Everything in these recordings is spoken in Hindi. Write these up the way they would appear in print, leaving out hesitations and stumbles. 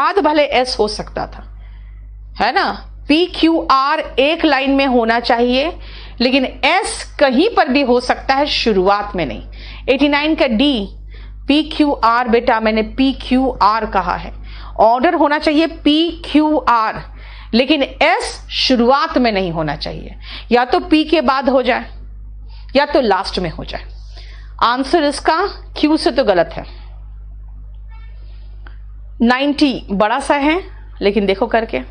बाद भले एस हो सकता था, है ना। पी क्यू आर एक लाइन में होना चाहिए, लेकिन एस कहीं पर भी हो सकता है, शुरुआत में नहीं। 89 का डी पी क्यू आर, बेटा मैंने पी क्यू आर कहा है, ऑर्डर होना चाहिए पी क्यू आर, लेकिन एस शुरुआत में नहीं होना चाहिए, या तो पी के बाद हो जाए या तो लास्ट में हो जाए। आंसर इसका क्यू से तो गलत है। 90 बड़ा सा है, लेकिन देखो करके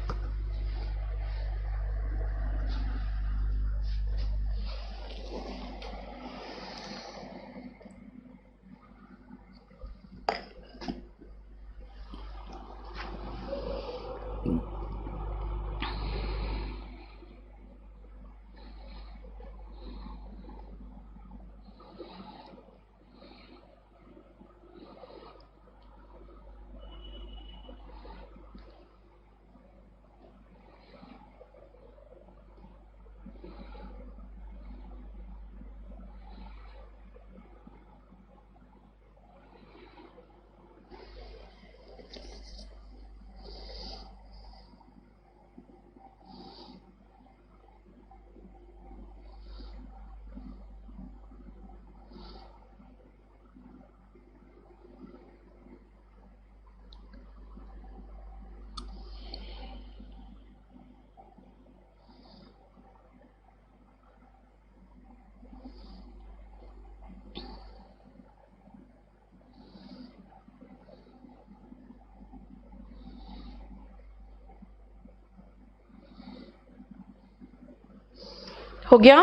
हो गया।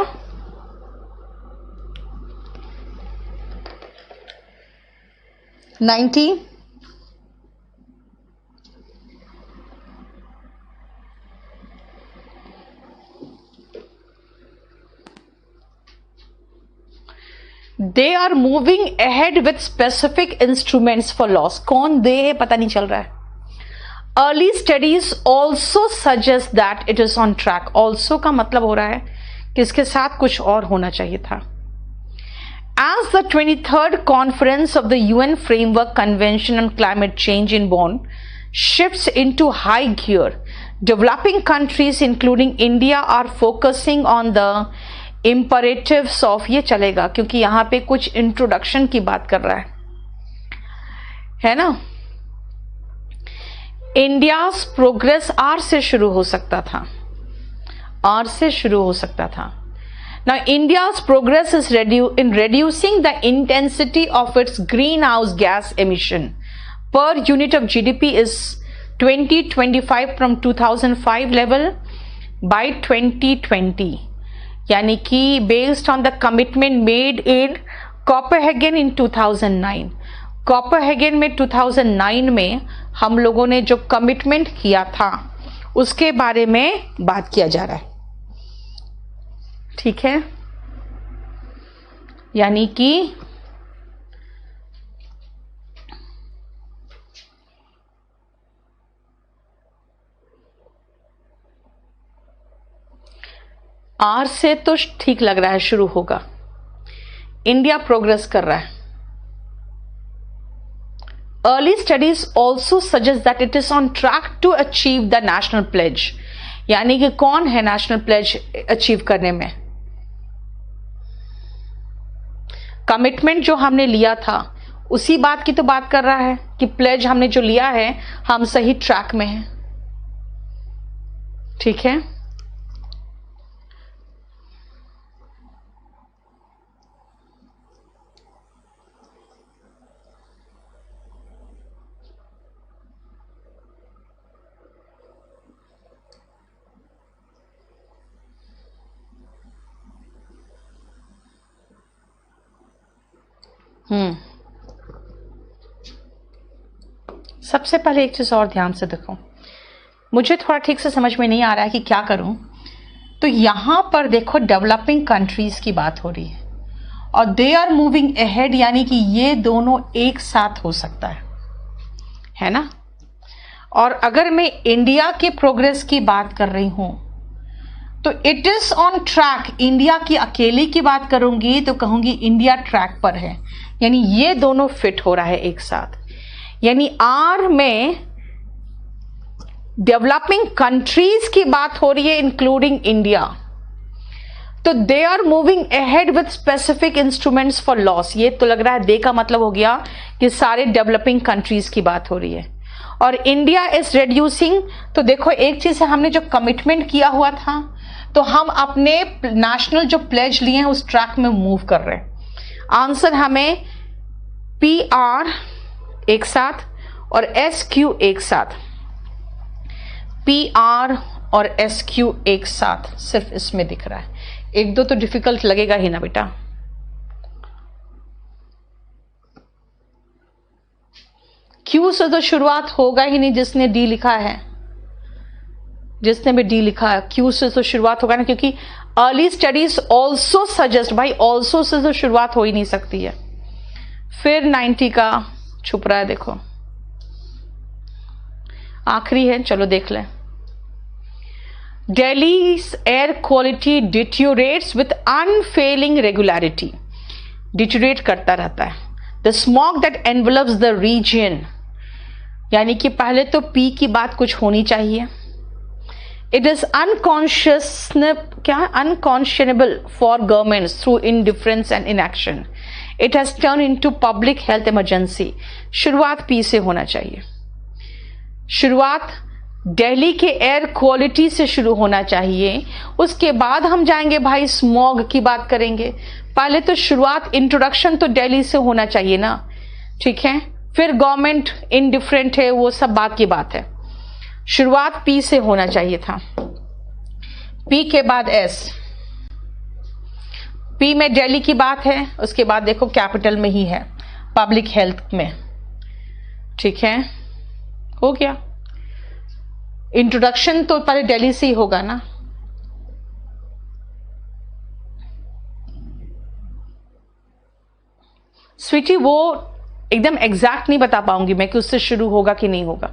Ninety, they are moving ahead with specific instruments for laws. कौन दे है पता नहीं चल रहा है। Early studies also suggest that it is on track. Also का मतलब हो रहा है कि इसके साथ कुछ और होना चाहिए था। As the 23rd conference of the UN Framework Convention on Climate Change in Bonn shifts into high gear, developing countries including India are focusing on the imperatives of, ये चलेगा क्योंकि यहाँ पे कुछ इंट्रोडक्शन की बात कर रहा है ना। इंडियाज प्रोग्रेस आर से शुरू हो सकता था, आर से शुरू हो सकता था। Now, India's progress is in reducing the intensity of its greenhouse gas emission per unit of GDP is 2025 from 2005 level by 2020. यानी कि based on the commitment made in Copenhagen in 2009. Copenhagen में 2009 में हम लोगों ने जो कमिटमेंट किया था उसके बारे में बात किया जा रहा है, ठीक है। यानी कि आर से तो ठीक लग रहा है शुरू होगा। इंडिया प्रोग्रेस कर रहा है। Early studies also suggest that it is on track to achieve the national pledge. यानी कि कौन है नेशनल प्लेज अचीव करने में? कमिटमेंट जो हमने लिया था उसी बात की तो बात कर रहा है कि प्लेज हमने जो लिया है हम सही ट्रैक में हैं, ठीक है। सबसे पहले एक चीज और ध्यान से देखो, मुझे थोड़ा ठीक से समझ में नहीं आ रहा है कि क्या करूं। तो यहां पर देखो डेवलपिंग कंट्रीज की बात हो रही है और दे आर मूविंग अहेड, यानी कि ये दोनों एक साथ हो सकता है ना। और अगर मैं इंडिया के प्रोग्रेस की बात कर रही हूं तो it is on track. India की अकेले की बात करूंगी तो कहूंगी इंडिया ट्रैक पर है, यानी ये दोनों फिट हो रहा है एक साथ। यानी आर में डेवलपिंग कंट्रीज की बात हो रही है इंक्लूडिंग इंडिया, तो they are moving ahead with specific instruments for laws. ये तो लग रहा है दे का मतलब हो गया कि सारे डेवलपिंग कंट्रीज की बात हो रही है, और इंडिया इज रिड्यूसिंग। तो देखो एक चीज है, हमने जो कमिटमेंट किया हुआ था, तो हम अपने नेशनल जो प्लेज लिए हैं उस ट्रैक में मूव कर रहे हैं। आंसर हमें पी आर एक साथ और एस क्यू एक साथ, पी आर और एस क्यू एक साथ सिर्फ इसमें दिख रहा है। एक दो तो डिफिकल्ट लगेगा ही ना बेटा। क्यू से तो शुरुआत होगा ही नहीं, जिसने डी लिखा है, जिसने भी डी लिखा है क्यू से तो शुरुआत होगा ना, क्योंकि अर्ली स्टडीज ऑल्सो सजेस्ट, भाई ऑल्सो से तो शुरुआत हो ही नहीं सकती है। फिर 90 का छुप रहा है, देखो आखिरी है, चलो देख लें। Delhi's air quality deteriorates with unfailing regularity. Deteriorate करता रहता है। The smog that envelops the region, यानी कि पहले तो P की बात कुछ होनी चाहिए। It is unconscionable for governments through indifference and inaction. It has turned into public health emergency. शुरुआत P से होना चाहिए। शुरुआत दिल्ली के एयर क्वालिटी से शुरू होना चाहिए, उसके बाद हम जाएंगे भाई स्मॉग की बात करेंगे। पहले तो शुरुआत, इंट्रोडक्शन तो दिल्ली से होना चाहिए ना, ठीक है। फिर गवर्नमेंट इनडिफरेंट है, वो सब बात की बात है। शुरुआत पी से होना चाहिए था, पी के बाद एस। पी में दिल्ली की बात है, उसके बाद देखो कैपिटल में ही है, पब्लिक हेल्थ में, ठीक है। हो गया, इंट्रोडक्शन तो पहले दिल्ली से ही होगा ना। स्वीटी वो एकदम एग्जैक्ट नहीं बता पाऊंगी मैं कि उससे शुरू होगा कि नहीं होगा,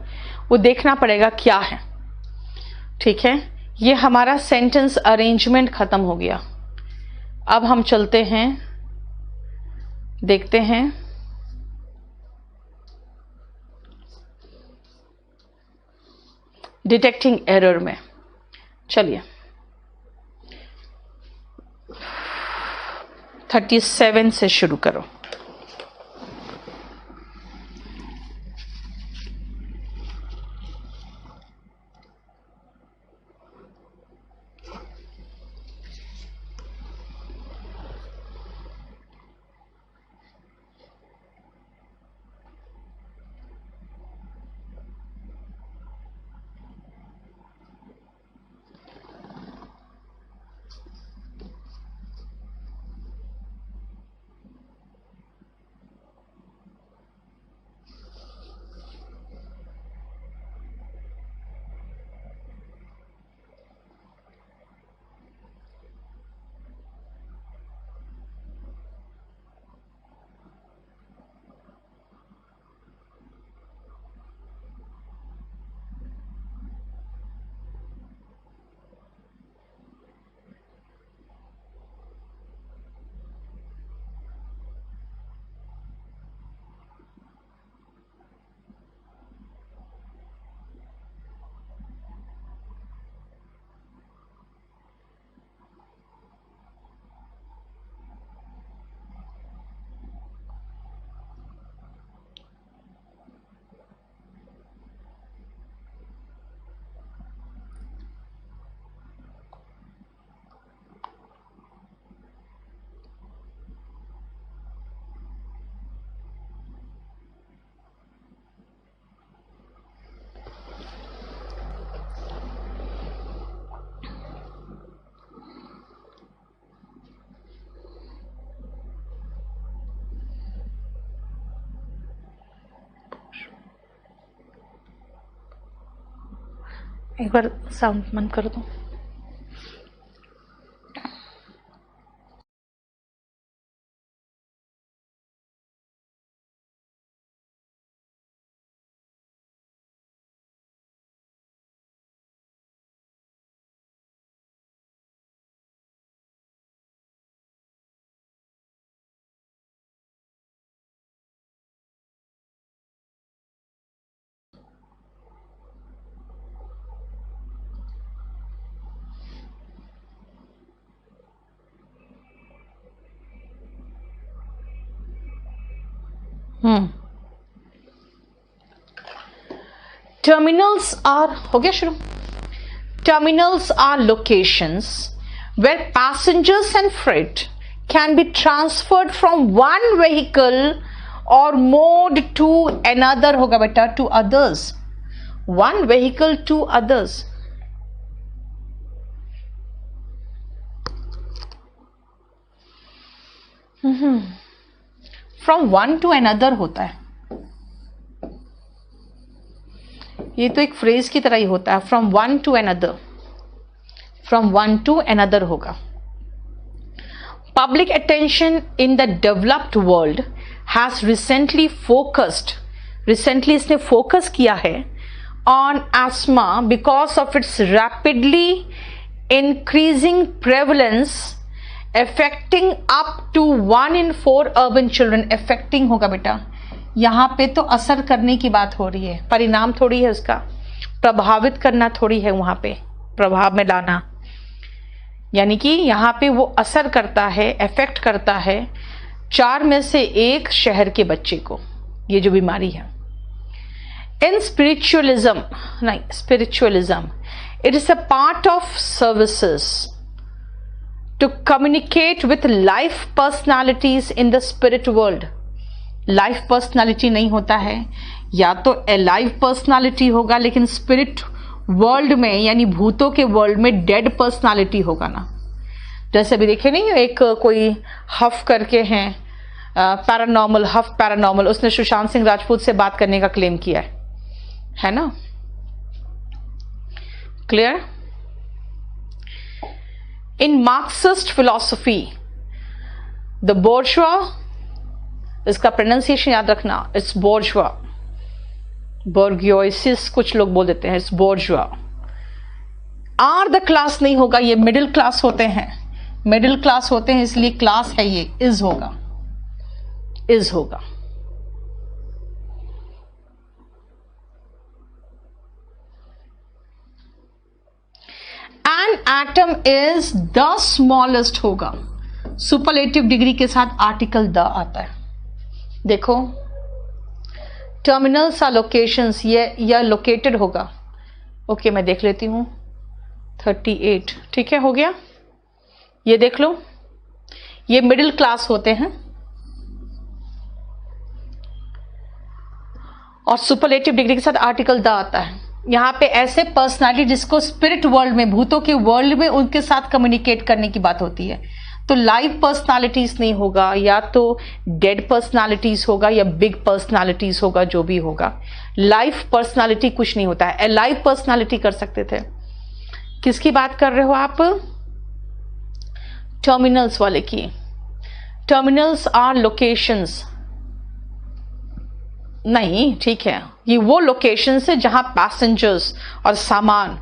वो देखना पड़ेगा क्या है, ठीक है। ये हमारा सेंटेंस अरेंजमेंट खत्म हो गया। अब हम चलते हैं, देखते हैं डिटेक्टिंग एरर में। चलिए 37 से शुरू करो। एक बार साउंड बंद कर दो। टर्मिनल्स आर, हो गया शुरू। Terminals are locations where passengers and freight can be transferred from one vehicle or mode to another, होगा बेटा, to others, one vehicle to others। From one to another होता है, ये तो एक फ्रेज की तरह ही होता है, from one to another, from one to another होगा। Public attention in the developed world has recently focused, recently इसने फोकस किया है on asthma because of its rapidly increasing prevalence affecting up to 1 in 4 urban children. Affecting होगा बेटा, यहां पे तो असर करने की बात हो रही है, परिणाम थोड़ी है उसका, प्रभावित करना थोड़ी है, वहां पे प्रभाव में लाना, यानी कि यहां पे वो असर करता है, अफेक्ट करता है 4 में से 1 शहर के बच्चे को, ये जो बीमारी है। इन स्पिरिचुअलिज्म, नहीं spiritualism, it is a part of services to communicate with life personalities in the spirit world. Life personality नहीं होता है, या तो अलाइव पर्सनालिटी होगा, लेकिन स्पिरिट वर्ल्ड में यानी भूतों के वर्ल्ड में डेड पर्सनालिटी होगा ना। जैसे अभी देखे नहीं, एक कोई हफ करके हैं, पैरानॉर्मल, हफ पैरानॉर्मल, उसने सुशांत सिंह राजपूत से बात करने का क्लेम किया है ना। Clear? In Marxist philosophy the bourgeois, इसका प्रोनाउंसिएशन याद रखना, इट्स बोर्जवा, बोर्गियोसिस कुछ लोग बोल देते हैं, इट्स बोर्जवा। आर द क्लास नहीं होगा, ये मिडिल क्लास होते हैं, मिडिल क्लास होते हैं, इसलिए क्लास है ये, इज होगा, इज होगा। An atom is the smallest होगा, सुपरलेटिव डिग्री के साथ आर्टिकल द आता है। देखो, टर्मिनल्स आर लोकेशंस, ये लोकेटेड होगा। ओके, मैं देख लेती हूं, 38, ठीक है, हो गया। ये देख लो, ये मिडिल क्लास होते हैं और सुपरलेटिव डिग्री के साथ आर्टिकल द आता है। यहां पे ऐसे पर्सनालिटी जिसको स्पिरिट वर्ल्ड में, भूतों के वर्ल्ड में उनके साथ कम्युनिकेट करने की बात होती है, तो लाइव पर्सनालिटीज नहीं होगा, या तो डेड पर्सनालिटीज होगा, या बिग पर्सनालिटीज होगा, जो भी होगा। लाइव पर्सनालिटी कुछ नहीं होता है, लाइव पर्सनालिटी कर सकते थे। किसकी बात कर रहे हो आप? टर्मिनल्स वाले की। टर्मिनल्स आर लोकेशंस, नहीं, ठीक है, ये वो लोकेशन है जहां पैसेंजर्स और सामान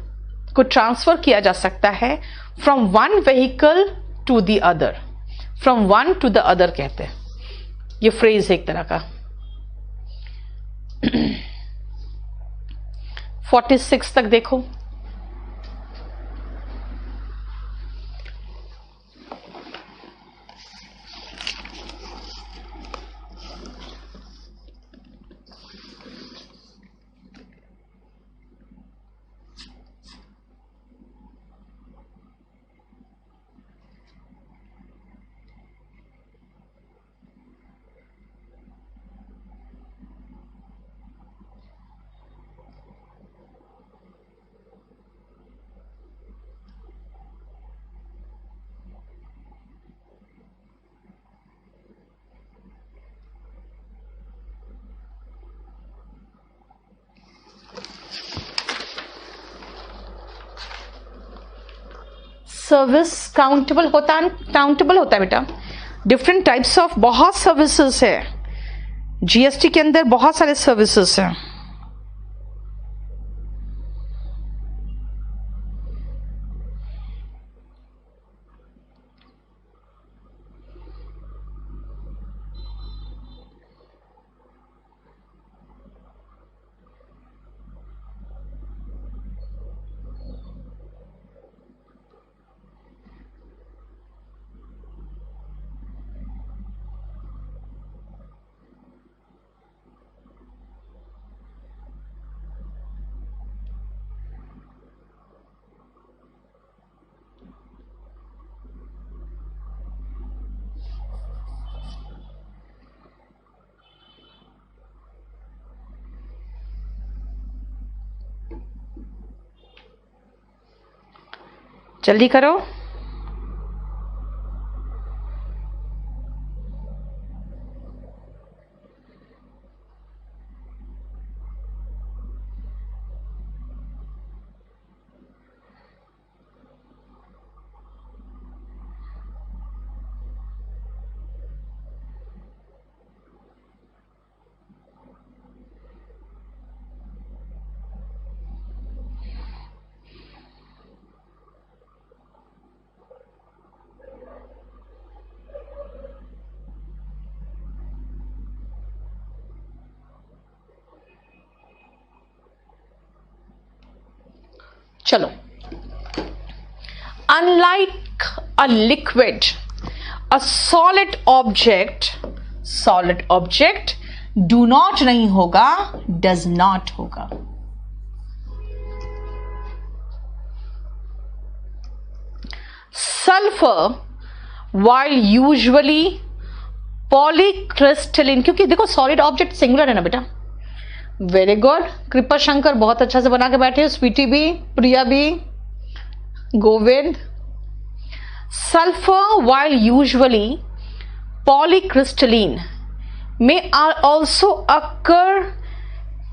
को ट्रांसफर किया जा सकता है from one vehicle to the other, from one to the other कहते हैं, ये फ्रेज है एक तरह का। 46 तक देखो। सर्विस काउंटेबल होता है बेटा, डिफरेंट टाइप्स ऑफ, बहुत सर्विसेज है जीएसटी के अंदर, बहुत सारे सर्विसेज हैं। जल्दी करो। चलो, unlike a liquid, a solid object do not नहीं होगा, does not होगा। Sulfur while usually polycrystalline, क्योंकि देखो solid object सिंगुलर है ना बेटा। वेरी गुड, कृपा शंकर बहुत अच्छा से बना के बैठे हो, स्वीटी भी, प्रिया भी, Govind. Sulphur while usually polycrystalline may also occur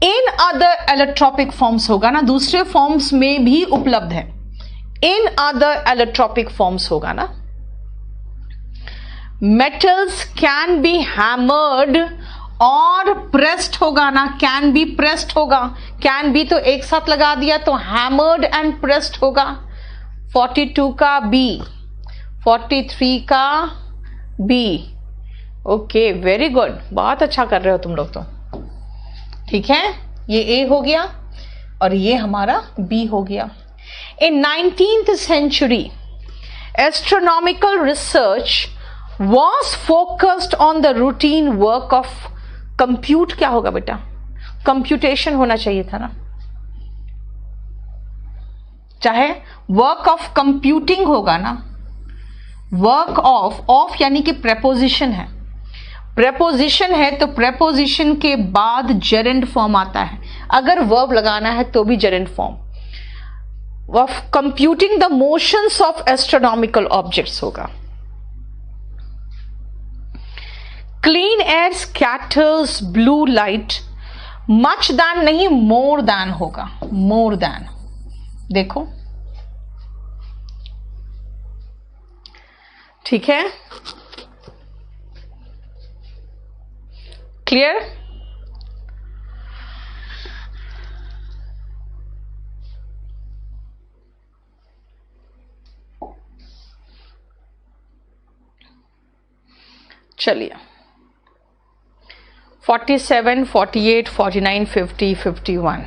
in other allotropic forms, होगा ना, दूसरे फॉर्म्स में भी उपलब्ध है। in other allotropic forms होगा ना। metals can be hammered और प्रेस्ड होगा ना, कैन बी प्रेस्ड होगा, कैन बी तो एक साथ लगा दिया तो हैमर्ड एंड प्रेस्ड होगा। 42 का बी, 43 का बी। ओके, वेरी गुड, बहुत अच्छा कर रहे हो तुम लोग तो। ठीक है, ये ए हो गया और ये हमारा बी हो गया। इन 19th century astronomical research was focused on the routine work of compute. क्या होगा बेटा, कंप्यूटेशन होना चाहिए था ना, चाहे वर्क ऑफ कंप्यूटिंग होगा ना। वर्क ऑफ यानी कि प्रेपोजिशन है, प्रेपोजिशन है तो प्रेपोजिशन के बाद जेरेंड फॉर्म आता है। अगर वर्ब लगाना है तो भी gerund form of computing the motions of astronomical objects होगा। Clean air scatters blue light much than नहीं, मोर दैन होगा, मोर दैन। देखो ठीक है, क्लियर। चलिए 47, 48, 49, 50, 51।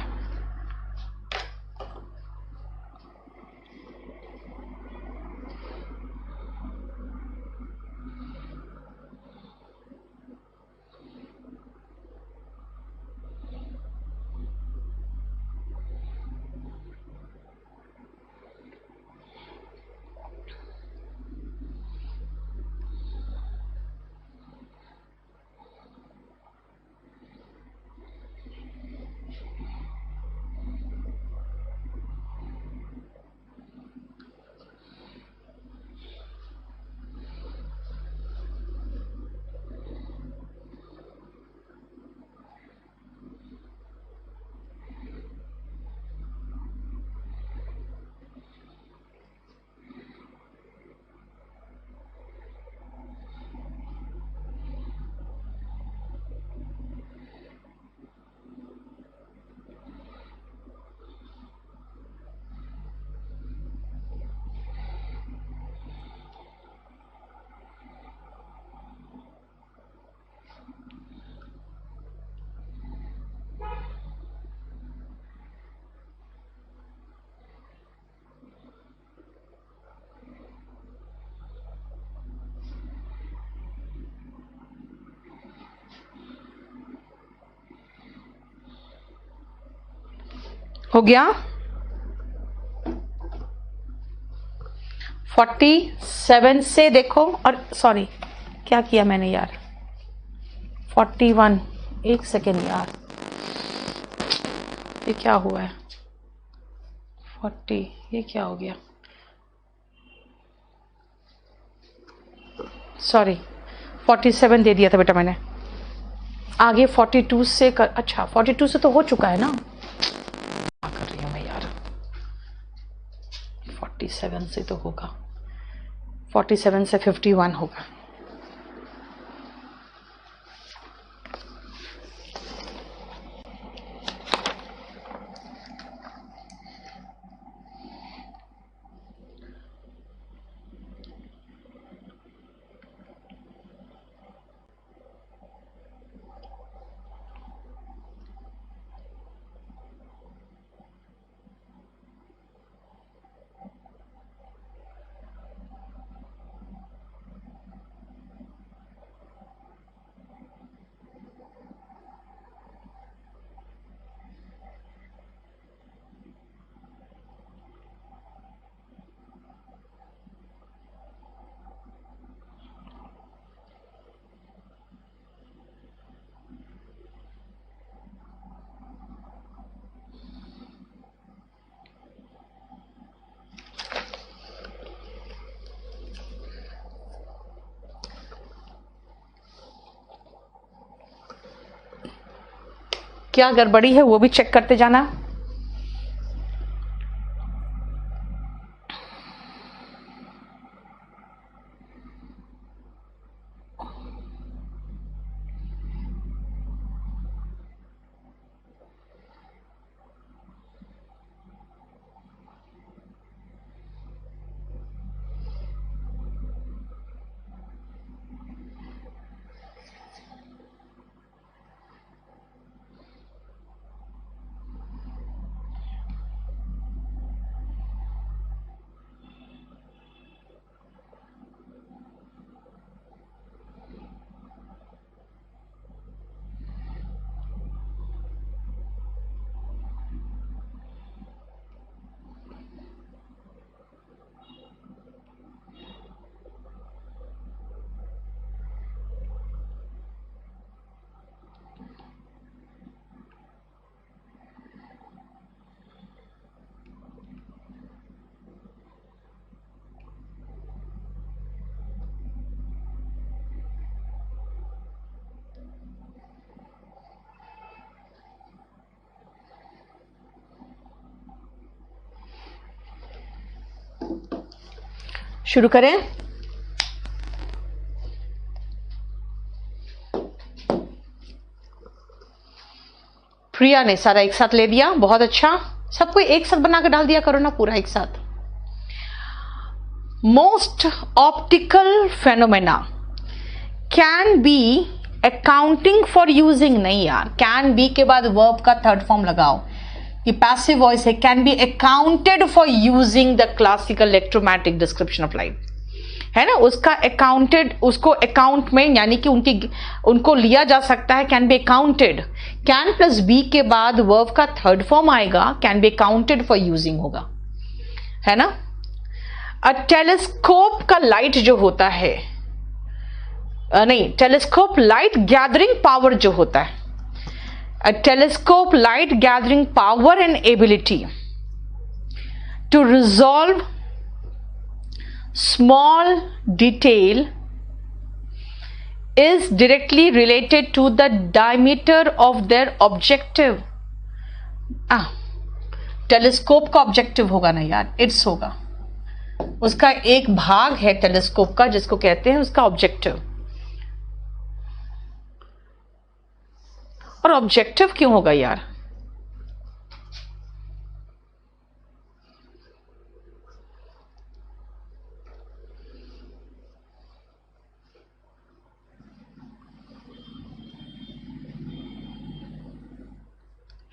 हो गया 47 से देखो, और सॉरी क्या किया मैंने यार, 41, एक सेकेंड यार, ये क्या हुआ है 40, ये क्या हो गया सॉरी 47 दे दिया था बेटा मैंने, आगे 42 से कर, अच्छा 42 से तो हो चुका है ना, क्या कर रही हूँ मैं यार, 47 से तो होगा, 47 से 51 होगा। क्या गड़बड़ी है वो भी चेक करते जाना। शुरू करें। प्रिया ने सारा एक साथ ले दिया, बहुत अच्छा, सबको एक साथ बना के डाल दिया करो ना पूरा एक साथ। Most optical phenomena can be accounting for using, नहीं यार, कैन बी के बाद वर्ब का थर्ड फॉर्म लगाओ, ये पैसिव वॉइस है, can be accounted for using the classical electromagnetic description of light, है ना, उसका अकाउंटेड, उसको अकाउंट में यानी कि उनको लिया जा सकता है, can be accounted, can plus be के बाद वर्ब का थर्ड फॉर्म आएगा, can be accounted for using होगा, है ना। अ टेलीस्कोप का लाइट जो होता है, नहीं, टेलीस्कोप लाइट गैदरिंग पावर जो होता है, a telescope light gathering power and ability to resolve small detail is directly related to the diameter of their objective। Telescope का ऑब्जेक्टिव होगा ना यार, इट्स होगा, उसका एक भाग है टेलीस्कोप का जिसको कहते हैं उसका ऑब्जेक्टिव। और ऑब्जेक्टिव क्यों होगा यार,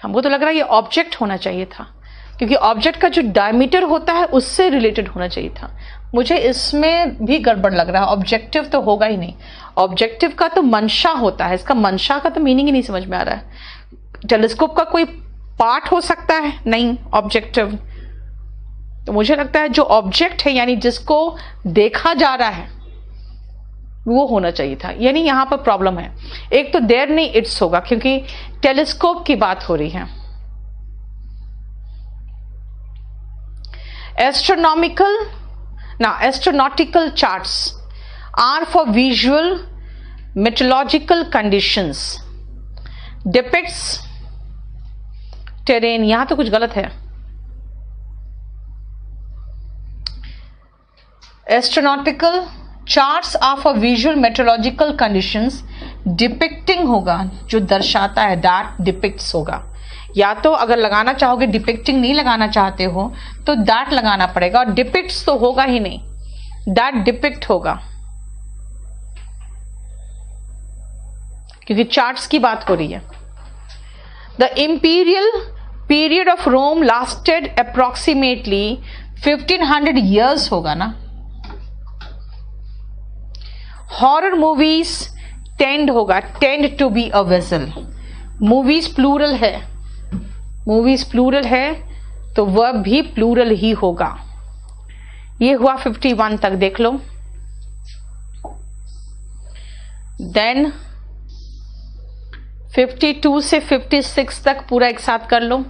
हमको तो लग रहा है ये ऑब्जेक्ट होना चाहिए था, क्योंकि ऑब्जेक्ट का जो डायमीटर होता है उससे रिलेटेड होना चाहिए था। मुझे इसमें भी गड़बड़ लग रहा है, ऑब्जेक्टिव तो होगा ही नहीं, ऑब्जेक्टिव का तो मंशा होता है, इसका मंशा का तो मीनिंग ही नहीं समझ में आ रहा है। टेलीस्कोप का कोई पार्ट हो सकता है, नहीं, ऑब्जेक्टिव। तो मुझे लगता है जो ऑब्जेक्ट है यानी जिसको देखा जा रहा है वो होना चाहिए था, यानी यहां पर प्रॉब्लम है। एक तो देयर नहीं इट्स होगा, क्योंकि टेलीस्कोप की बात हो रही है। एस्ट्रोनॉमिकल ना astronautical charts are for visual meteorological conditions, depicts terrain, यहां तो कुछ गलत है, astronautical charts are for visual meteorological conditions, depicting होगा जो दर्शाता है, दैट डिपिक्ट्स होगा। या तो अगर लगाना चाहोगे, डिपिक्टिंग नहीं लगाना चाहते हो तो दैट लगाना पड़ेगा, और डिपिक्ट्स तो होगा ही नहीं, दैट डिपिक्ट होगा, क्योंकि चार्ट्स की बात हो रही है। The imperial period of Rome lasted approximately 1500 years होगा ना। हॉरर मूवीज टेंड होगा, tend to be a vessel, movies plural है, मूवीज प्लूरल है तो वर्ब भी प्लूरल ही होगा। ये हुआ 51 तक, देख लो। देन 52 से 56 तक पूरा एक साथ कर लो।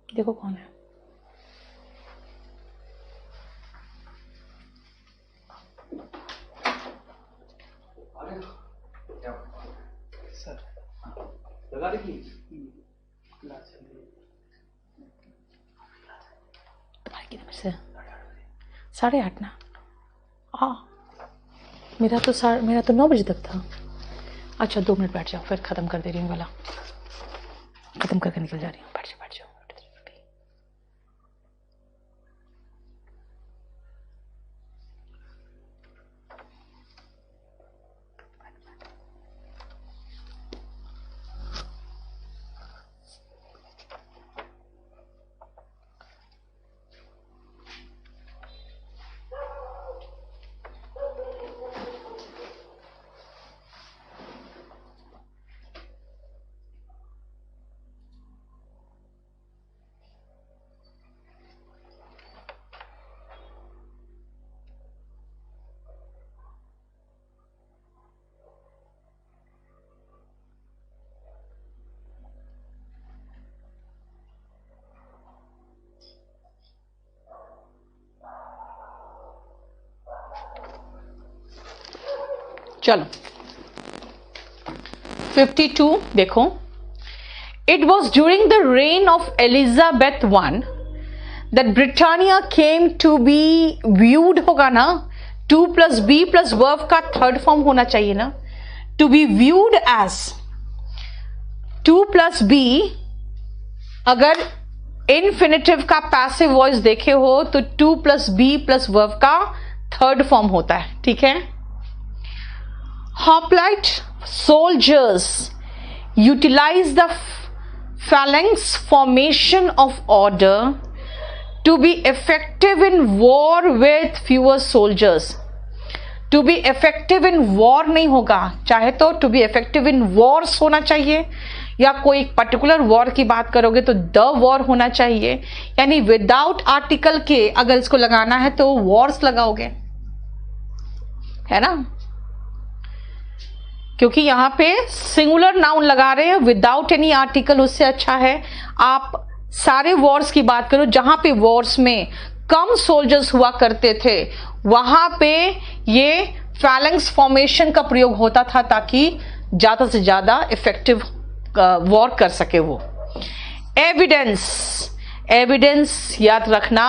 देखो कौन है। लगा देखिए तुम्हारे कितने बजे से? 8:30 ना। हाँ, मेरा तो 9 बजे तक था। अच्छा 2 मिनट बैठ जाओ, फिर खत्म कर दे रही हूँ, वाला खत्म करके निकल जा रही हूँ। बैठ जाओ। चलो 52 देखो। It was during the reign of Elizabeth one that Britannia came to be viewed होगा ना, 2 + बी + वर्ब का थर्ड फॉर्म होना चाहिए ना, to be viewed as 2 + be. अगर इन्फिनिटिव का पैसिव वॉइस देखे हो तो 2 + बी + वर्ब का थर्ड फॉर्म होता है, ठीक है। Hoplite soldiers utilize the phalanx formation of order to be effective in war with fewer soldiers. To be effective in war नहीं होगा, चाहे तो to be effective in wars होना चाहिए, या कोई पर्टिकुलर वॉर की बात करोगे तो द वॉर होना चाहिए, यानी विदाउट आर्टिकल के अगर इसको लगाना है तो वॉर्स लगाओगे, है ना, क्योंकि यहां पे सिंगुलर नाउन लगा रहे हैं विदाउट एनी आर्टिकल। उससे अच्छा है आप सारे वॉर्स की बात करो जहां पे वॉर्स में कम सोल्जर्स हुआ करते थे, वहां पे ये फैलेंक्स फॉर्मेशन का प्रयोग होता था ताकि ज्यादा से ज्यादा इफेक्टिव वॉर कर सके वो। एविडेंस, एविडेंस याद रखना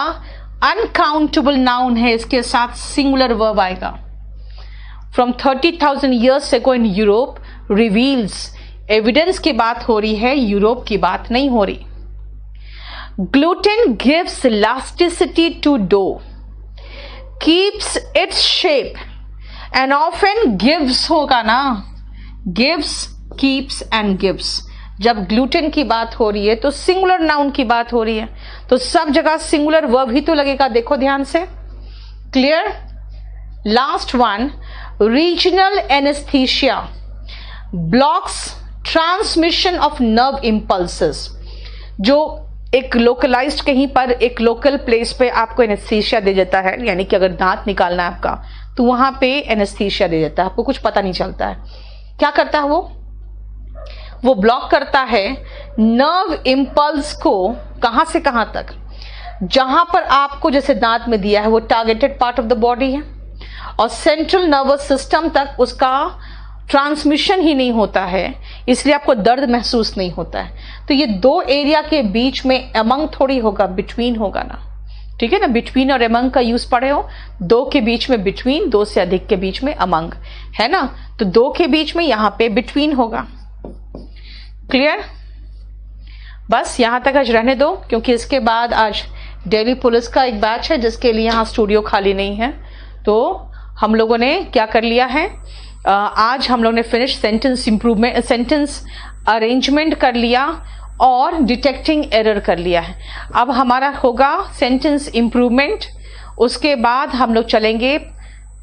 अनकाउंटेबल नाउन है, इसके साथ सिंगुलर वर्ब आएगा। From 30,000 years ago in Europe reveals, evidence की बात हो रही है, यूरोप की बात नहीं हो रही। Gluten gives elasticity to dough, keeps its shape and often gives होगा ना, gives, keeps and gives। जब ग्लूटेन की बात हो रही है तो सिंगुलर नाउन की बात हो रही है, तो सब जगह सिंगुलर वर्ब ही तो लगेगा, देखो ध्यान से। Clear. Last one, regional anesthesia blocks transmission of nerve impulses। जो एक लोकलाइज्ड कहीं पर एक लोकल प्लेस पे आपको एनेस्थीसिया दे देता है, यानी कि अगर दांत निकालना है आपका तो वहां पे एनेस्थीसिया दे देता है, आपको कुछ पता नहीं चलता है। क्या करता है वो ब्लॉक करता है नर्व इंपल्स को, कहां से कहां तक, जहां पर आपको जैसे दांत में दिया है वो targeted part of the body है और सेंट्रल नर्वस सिस्टम तक उसका ट्रांसमिशन ही नहीं होता है, इसलिए आपको दर्द महसूस नहीं होता है। तो ये दो एरिया के बीच में अमंग थोड़ी होगा, बिटवीन होगा ना, ठीक है ना। बिटवीन और अमंग का यूज पढ़े हो, दो के बीच में बिटवीन, दो से अधिक के बीच में अमंग, है ना। तो दो के बीच में यहां पे बिटवीन होगा। क्लियर? बस यहां तक आज रहने दो, क्योंकि इसके बाद आज दिल्ली पुलिस का एक बैच है जिसके लिए यहां स्टूडियो खाली नहीं है। तो हम लोगों ने क्या कर लिया है, आज हम लोगों ने finish sentence improvement, sentence arrangement कर लिया और डिटेक्टिंग एरर कर लिया है। अब हमारा होगा सेंटेंस इंप्रूवमेंट, उसके बाद हम लोग चलेंगे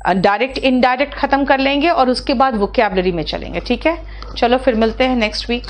डायरेक्ट इनडायरेक्ट खत्म कर लेंगे और उसके बाद वोकैबुलरी में चलेंगे। ठीक है, चलो फिर मिलते हैं नेक्स्ट वीक।